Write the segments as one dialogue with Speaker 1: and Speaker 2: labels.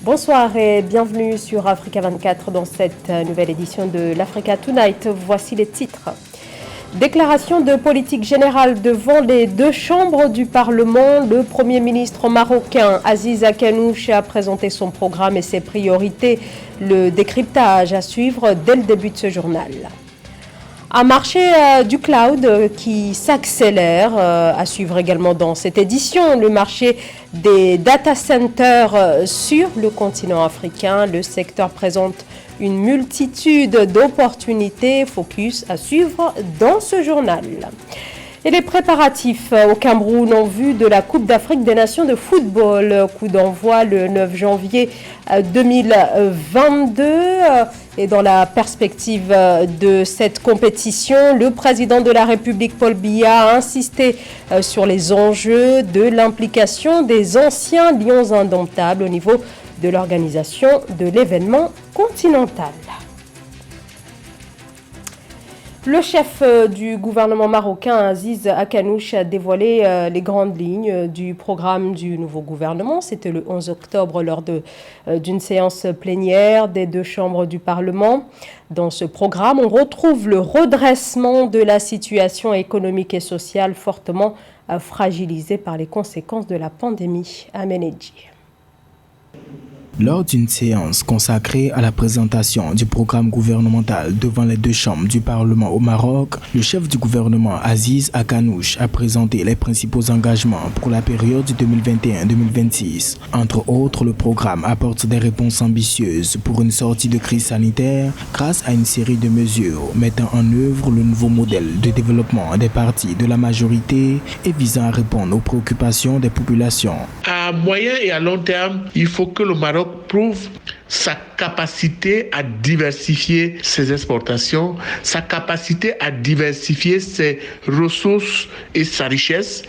Speaker 1: Bonsoir et bienvenue sur Africa 24 dans cette nouvelle édition de l'Africa Tonight. Voici les titres. Déclaration de politique générale devant les deux chambres du Parlement. Le Premier ministre marocain Aziz Akanouch a présenté son programme et ses priorités. Le décryptage à suivre dès le début de ce journal. Un marché du cloud qui s'accélère, à suivre également dans cette édition, le marché des data centers sur le continent africain. Le secteur présente une multitude d'opportunités, focus à suivre dans ce journal. Et les préparatifs au Cameroun en vue de la Coupe d'Afrique des Nations de football. Coup d'envoi le 9 janvier 2022. Et dans la perspective de cette compétition, le président de la République, Paul Biya, a insisté sur les enjeux de l'implication des anciens lions indomptables au niveau de l'organisation de l'événement continental. Le chef du gouvernement marocain, Aziz Akanouch, a dévoilé les grandes lignes du programme du nouveau gouvernement. C'était le 11 octobre lors d'une séance plénière des deux chambres du Parlement. Dans ce programme, on retrouve le redressement de la situation économique et sociale fortement fragilisée par les conséquences de la pandémie. Amenedji.
Speaker 2: Lors d'une séance consacrée à la présentation du programme gouvernemental devant les deux chambres du Parlement au Maroc, le chef du gouvernement Aziz Akanouch a présenté les principaux engagements pour la période 2021-2026. Entre autres, le programme apporte des réponses ambitieuses pour une sortie de crise sanitaire grâce à une série de mesures mettant en œuvre le nouveau modèle de développement des partis de la majorité et visant à répondre aux préoccupations des populations.
Speaker 3: À moyen et à long terme, il faut que le Maroc prouve sa capacité à diversifier ses exportations, sa capacité à diversifier ses ressources et sa richesse.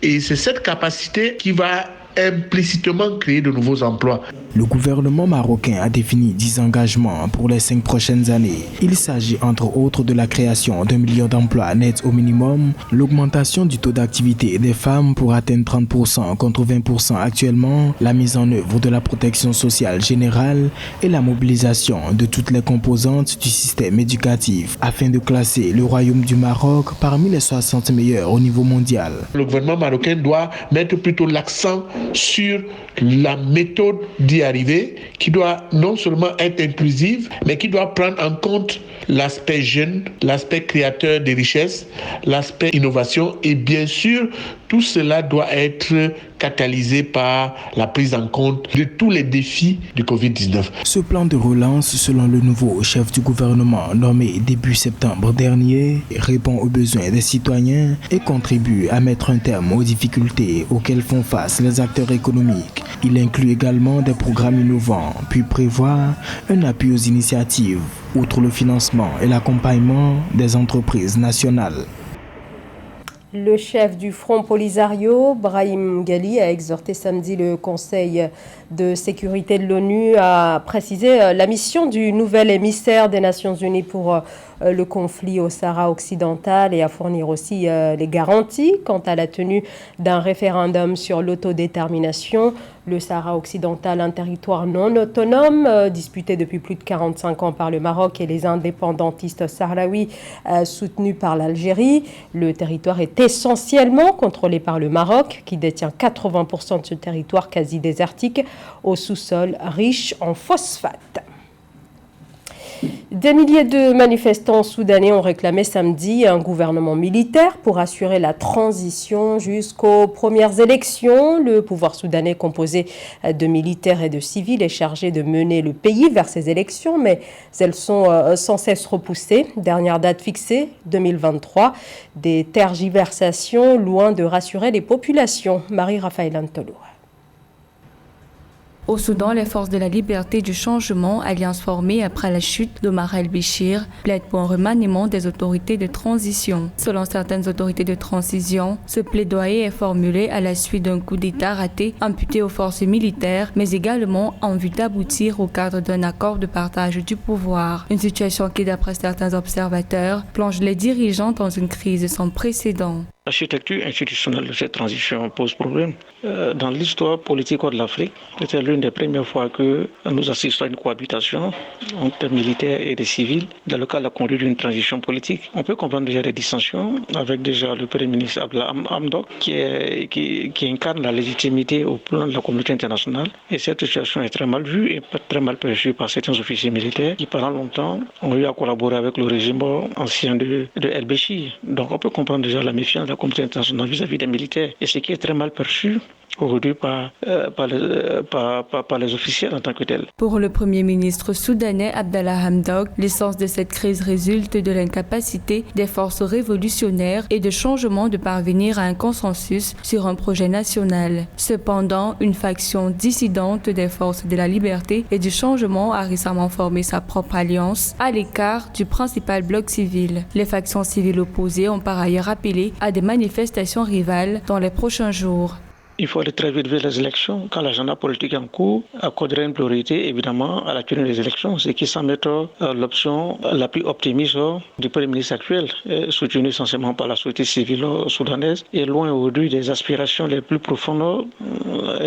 Speaker 3: Et c'est cette capacité qui va implicitement créer de nouveaux emplois.
Speaker 2: Le gouvernement marocain a défini 10 engagements pour les 5 prochaines années. Il s'agit entre autres de la création d'1 million d'emplois nets au minimum, l'augmentation du taux d'activité des femmes pour atteindre 30% contre 20% actuellement, la mise en œuvre de la protection sociale générale et la mobilisation de toutes les composantes du système éducatif afin de classer le Royaume du Maroc parmi les 60 meilleurs au niveau mondial.
Speaker 3: Le gouvernement marocain doit mettre plutôt l'accent sur la méthode d'y arriver, qui doit non seulement être inclusive, mais qui doit prendre en compte l'aspect jeune, l'aspect créateur de richesses, l'aspect innovation et bien sûr, tout cela doit être catalysé par la prise en compte de tous les défis du Covid-19.
Speaker 2: Ce plan de relance, selon le nouveau chef du gouvernement nommé début septembre dernier, répond aux besoins des citoyens et contribue à mettre un terme aux difficultés auxquelles font face les acteurs économiques. Il inclut également des programmes innovants, puis prévoit un appui aux initiatives, outre le financement et l'accompagnement des entreprises nationales.
Speaker 1: Le chef du Front Polisario, Brahim Ghali, a exhorté samedi le Conseil de sécurité de l'ONU à préciser la mission du nouvel émissaire des Nations Unies pour le conflit au Sahara occidental et à fournir aussi les garanties quant à la tenue d'un référendum sur l'autodétermination. Le Sahara occidental, un territoire non autonome, disputé depuis plus de 45 ans par le Maroc et les indépendantistes sahraouis soutenus par l'Algérie. Le territoire est essentiellement contrôlé par le Maroc, qui détient 80% de ce territoire quasi désertique, au sous-sol riche en phosphate. Des milliers de manifestants soudanais ont réclamé samedi un gouvernement militaire pour assurer la transition jusqu'aux premières élections. Le pouvoir soudanais, composé de militaires et de civils, est chargé de mener le pays vers ces élections, mais elles sont sans cesse repoussées. Dernière date fixée, 2023. Des tergiversations loin de rassurer les populations. Marie-Raphaël Antolo.
Speaker 4: Au Soudan, les forces de la liberté et du changement, alliance formée après la chute d'Omar el-Béchir, plaident pour un remaniement des autorités de transition. Selon certaines autorités de transition, ce plaidoyer est formulé à la suite d'un coup d'État raté imputé aux forces militaires, mais également en vue d'aboutir au cadre d'un accord de partage du pouvoir. Une situation qui, d'après certains observateurs, plonge les dirigeants dans une crise sans précédent.
Speaker 5: L'architecture institutionnelle de cette transition pose problème. Dans l'histoire politique de l'Afrique, c'était l'une des premières fois que nous assistons à une cohabitation entre militaires et des civils dans le cadre de la conduite d'une transition politique. On peut comprendre déjà des dissensions avec déjà le Premier ministre Abdallah Hamdok qui incarne la légitimité au plan de la communauté internationale. Et cette situation est très mal vue et très mal perçue par certains officiers militaires qui pendant longtemps ont eu à collaborer avec le régime ancien de El-Béchir. Donc on peut comprendre déjà la méfiance de la communauté internationale vis-à-vis des militaires. Et ce qui est très mal perçu aujourd'hui par les officiels en tant que tels.
Speaker 4: Pour le Premier ministre soudanais Abdallah Hamdok, l'essence de cette crise résulte de l'incapacité des forces révolutionnaires et de changement de parvenir à un consensus sur un projet national. Cependant, une faction dissidente des forces de la liberté et du changement a récemment formé sa propre alliance à l'écart du principal bloc civil. Les factions civiles opposées ont par ailleurs appelé à des manifestations rivales dans les prochains jours.
Speaker 5: Il faut aller très vite vers les élections. Quand l'agenda politique en cours accorderait une priorité, évidemment, à la tenue des élections, c'est qui semble être l'option la plus optimiste du Premier ministre actuel, soutenu essentiellement par la société civile soudanaise, et loin aujourd'hui des aspirations les plus profondes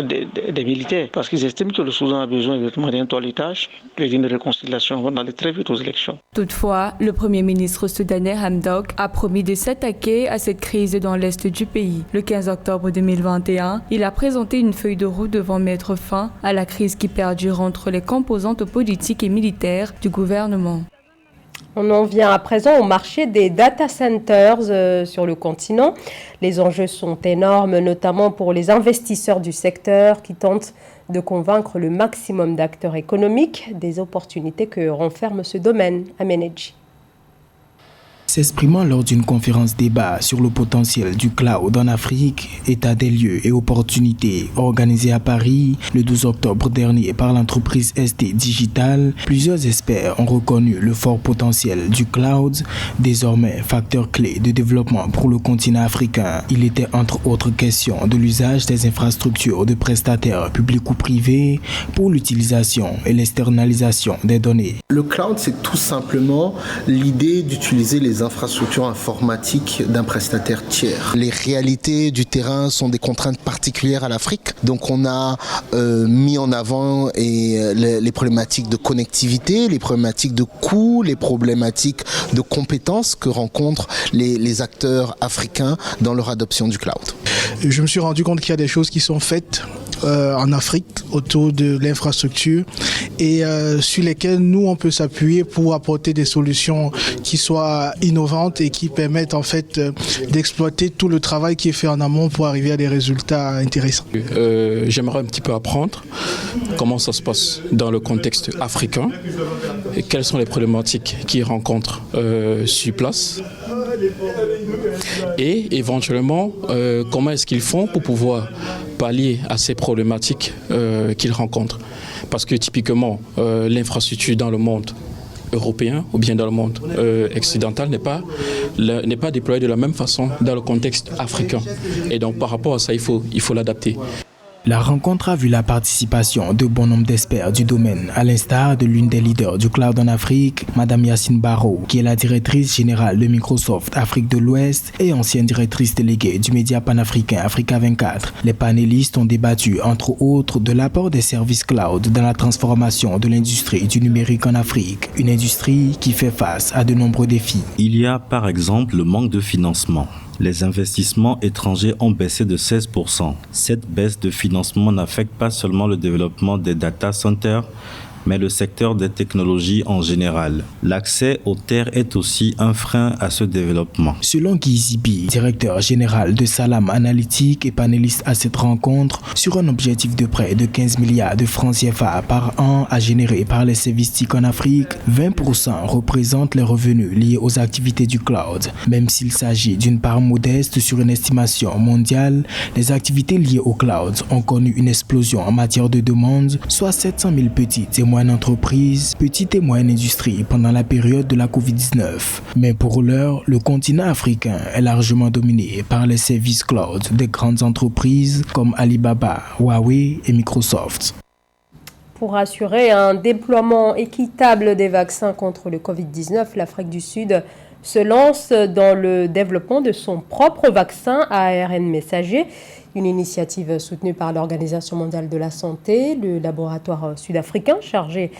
Speaker 5: des militaires, parce qu'ils estiment que le Soudan a besoin exactement d'un toilettage et d'une réconciliation. On va aller très vite aux élections.
Speaker 4: Toutefois, le Premier ministre soudanais Hamdok a promis de s'attaquer à cette crise dans l'est du pays. Le 15 octobre 2021, il a présenté une feuille de route devant mettre fin à la crise qui perdure entre les composantes politiques et militaires du gouvernement.
Speaker 1: On en vient à présent au marché des data centers sur le continent. Les enjeux sont énormes, notamment pour les investisseurs du secteur qui tentent de convaincre le maximum d'acteurs économiques des opportunités que renferme ce domaine. Ameneji.
Speaker 2: S'exprimant lors d'une conférence débat sur le potentiel du cloud en Afrique, état des lieux et opportunités organisée à Paris le 12 octobre dernier par l'entreprise ST Digital, plusieurs experts ont reconnu le fort potentiel du cloud, désormais facteur clé de développement pour le continent africain. Il était entre autres question de l'usage des infrastructures de prestataires publics ou privés pour l'utilisation et l'externalisation des données.
Speaker 6: Le cloud, c'est tout simplement l'idée d'utiliser les infrastructures informatiques d'un prestataire tiers. Les réalités du terrain sont des contraintes particulières à l'Afrique. Donc on a mis en avant les problématiques de connectivité, les problématiques de coûts, les problématiques de compétences que rencontrent les acteurs africains dans leur adoption du cloud.
Speaker 7: Je me suis rendu compte qu'il y a des choses qui sont faites en Afrique autour de l'infrastructure et sur lesquelles nous on peut s'appuyer pour apporter des solutions qui soient innovantes et qui permettent en fait d'exploiter tout le travail qui est fait en amont pour arriver à des résultats intéressants.
Speaker 8: J'aimerais un petit peu apprendre comment ça se passe dans le contexte africain et quelles sont les problématiques qu'ils rencontrent sur place et éventuellement comment est-ce qu'ils font pour pouvoir pallier à ces problématiques qu'ils rencontrent. Parce que typiquement, l'infrastructure dans le monde européen ou bien dans le monde occidental n'est pas déployée de la même façon dans le contexte africain. Et donc par rapport à ça, il faut l'adapter.
Speaker 2: La rencontre a vu la participation de bon nombre d'experts du domaine, à l'instar de l'une des leaders du cloud en Afrique, Madame Yacine Barrow, qui est la directrice générale de Microsoft Afrique de l'Ouest et ancienne directrice déléguée du média panafricain Africa 24. Les panélistes ont débattu, entre autres, de l'apport des services cloud dans la transformation de l'industrie du numérique en Afrique, une industrie qui fait face à de nombreux défis.
Speaker 9: Il y a par exemple le manque de financement. Les investissements étrangers ont baissé de 16%. Cette baisse de financement n'affecte pas seulement le développement des data centers, mais le secteur des technologies en général. L'accès aux terres est aussi un frein à ce développement.
Speaker 2: Selon Guy Zibi, directeur général de Salam Analytique et panéliste à cette rencontre, sur un objectif de près de 15 milliards de francs CFA par an à générer par les services TIC en Afrique, 20% représentent les revenus liés aux activités du cloud. Même s'il s'agit d'une part modeste sur une estimation mondiale, les activités liées au cloud ont connu une explosion en matière de demande, soit 700 000 petites et moyennes entreprises, petites et moyennes industries pendant la période de la Covid-19. Mais pour l'heure, le continent africain est largement dominé par les services cloud des grandes entreprises comme Alibaba, Huawei et Microsoft.
Speaker 1: Pour assurer un déploiement équitable des vaccins contre le Covid-19, l'Afrique du Sud se lance dans le développement de son propre vaccin ARN messager. Une initiative soutenue par l'Organisation mondiale de la santé. Le laboratoire sud-africain chargé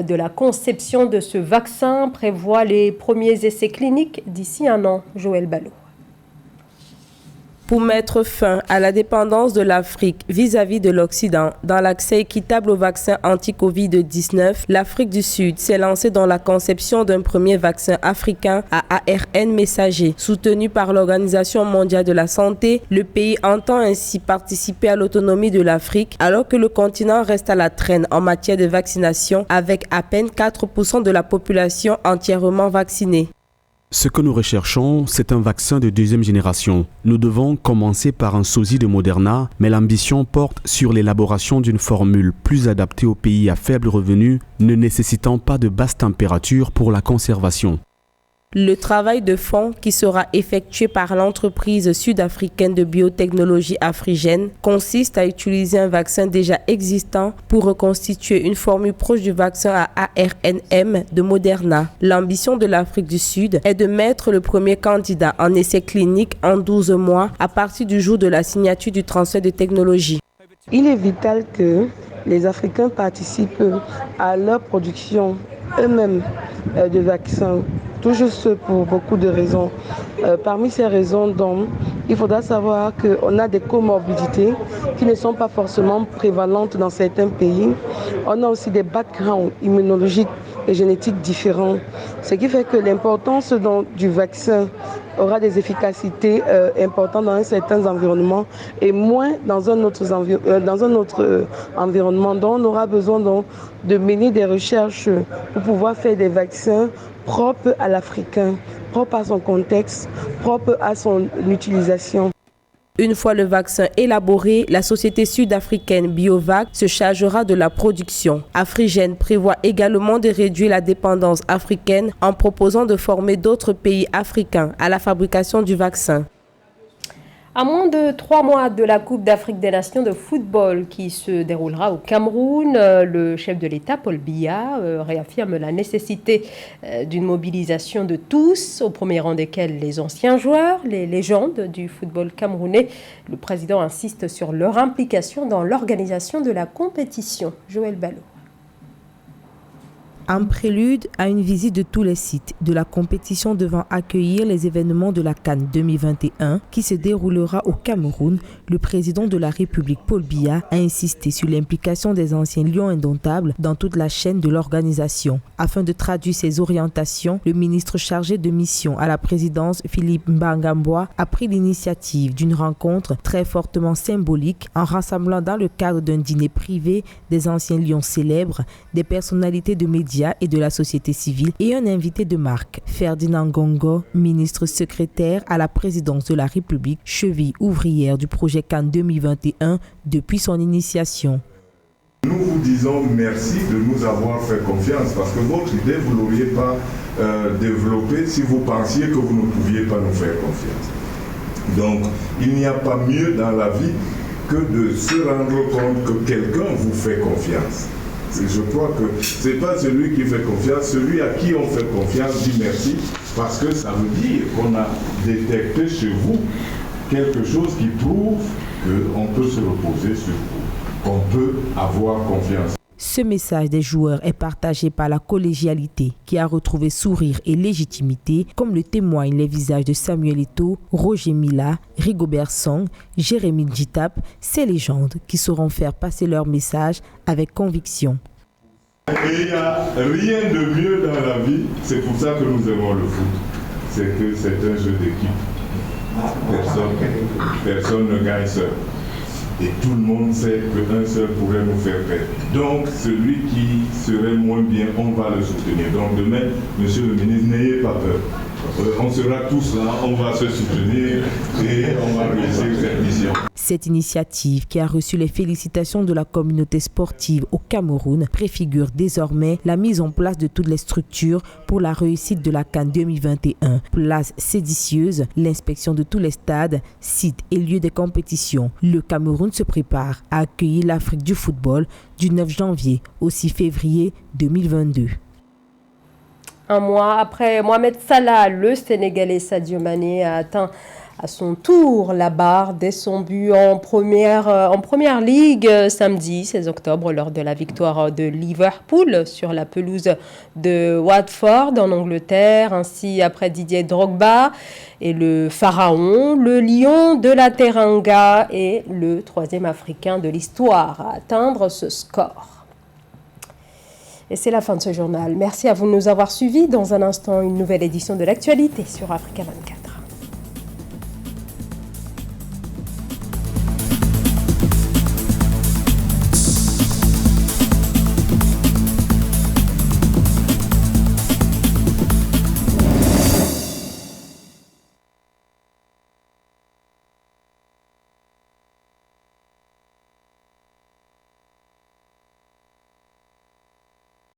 Speaker 1: de la conception de ce vaccin prévoit les premiers essais cliniques d'ici un an. Joël Ballot.
Speaker 10: Pour mettre fin à la dépendance de l'Afrique vis-à-vis de l'Occident dans l'accès équitable au vaccin anti-Covid-19, l'Afrique du Sud s'est lancée dans la conception d'un premier vaccin africain à ARN messager. Soutenu par l'Organisation mondiale de la santé, le pays entend ainsi participer à l'autonomie de l'Afrique alors que le continent reste à la traîne en matière de vaccination avec à peine 4% de la population entièrement vaccinée.
Speaker 11: Ce que nous recherchons, c'est un vaccin de deuxième génération. Nous devons commencer par un sosie de Moderna, mais l'ambition porte sur l'élaboration d'une formule plus adaptée aux pays à faible revenu, ne nécessitant pas de basse température pour la conservation.
Speaker 10: Le travail de fond qui sera effectué par l'entreprise sud-africaine de biotechnologie Afrigen consiste à utiliser un vaccin déjà existant pour reconstituer une formule proche du vaccin à ARNM de Moderna. L'ambition de l'Afrique du Sud est de mettre le premier candidat en essai clinique en 12 mois à partir du jour de la signature du transfert de technologie.
Speaker 12: Il est vital que les Africains participent à leur production eux-mêmes de vaccins. Tout juste pour beaucoup de raisons. Parmi ces raisons, donc, il faudra savoir qu'on a des comorbidités qui ne sont pas forcément prévalentes dans certains pays. On a aussi des backgrounds immunologiques et génétiques différents. Ce qui fait que l'importance du vaccin aura des efficacités importantes dans certains environnements et moins dans un autre environnement. Donc on aura besoin de mener des recherches pour pouvoir faire des vaccins propres à l'Africain, propres à son contexte, propres à son utilisation.
Speaker 10: Une fois le vaccin élaboré, la société sud-africaine Biovac se chargera de la production. Afrigen prévoit également de réduire la dépendance africaine en proposant de former d'autres pays africains à la fabrication du vaccin.
Speaker 1: À moins de 3 mois de la Coupe d'Afrique des Nations de football qui se déroulera au Cameroun, le chef de l'État, Paul Biya, réaffirme la nécessité d'une mobilisation de tous, au premier rang desquels les anciens joueurs, les légendes du football camerounais. Le président insiste sur leur implication dans l'organisation de la compétition. Joël Ballot.
Speaker 10: En prélude à une visite de tous les sites de la compétition devant accueillir les événements de la CAN 2021 qui se déroulera au Cameroun, le président de la République Paul Biya a insisté sur l'implication des anciens lions indomptables dans toute la chaîne de l'organisation. Afin de traduire ses orientations, le ministre chargé de mission à la présidence Philippe Mbangambois a pris l'initiative d'une rencontre très fortement symbolique en rassemblant dans le cadre d'un dîner privé des anciens lions célèbres, des personnalités de médias et de la société civile et un invité de marque, Ferdinand Gongo, ministre secrétaire à la présidence de la République, cheville ouvrière du projet CAN 2021 depuis son initiation.
Speaker 13: Nous vous disons merci de nous avoir fait confiance parce que votre idée, vous ne l'auriez pas développée si vous pensiez que vous ne pouviez pas nous faire confiance. Donc, il n'y a pas mieux dans la vie que de se rendre compte que quelqu'un vous fait confiance. Je crois que ce n'est pas celui qui fait confiance, celui à qui on fait confiance dit merci, parce que ça veut dire qu'on a détecté chez vous quelque chose qui prouve qu'on peut se reposer sur vous, qu'on peut avoir confiance.
Speaker 10: Ce message des joueurs est partagé par la collégialité qui a retrouvé sourire et légitimité, comme le témoignent les visages de Samuel Eto'o, Roger Mila, Rigobert Song, Jérémy Djitap, ces légendes qui sauront faire passer leur message avec conviction.
Speaker 13: Et il n'y a rien de mieux dans la vie, c'est pour ça que nous aimons le foot, c'est que c'est un jeu d'équipe. Personne ne gagne seul. Et tout le monde sait qu'un seul pourrait nous faire perdre. Donc, celui qui serait moins bien, on va le soutenir. Donc, demain, monsieur le ministre, n'ayez pas peur. On sera tous là, on va se soutenir et on va réussir cette mission.
Speaker 10: Cette initiative, qui a reçu les félicitations de la communauté sportive au Cameroun, préfigure désormais la mise en place de toutes les structures pour la réussite de la CAN 2021. Place séditieuse, l'inspection de tous les stades, sites et lieux des compétitions. Le Cameroun se prépare à accueillir l'Afrique du football du 9 janvier au 6 février 2022.
Speaker 1: Un mois après Mohamed Salah, le Sénégalais Sadio Mané a atteint à son tour la barre dès son but en première ligue samedi 16 octobre lors de la victoire de Liverpool sur la pelouse de Watford en Angleterre. Ainsi, après Didier Drogba et le Pharaon, le Lion de la Teranga est le 3e Africain de l'histoire à atteindre ce score. Et c'est la fin de ce journal. Merci à vous de nous avoir suivis. Dans un instant, une nouvelle édition de l'actualité sur Africa 24.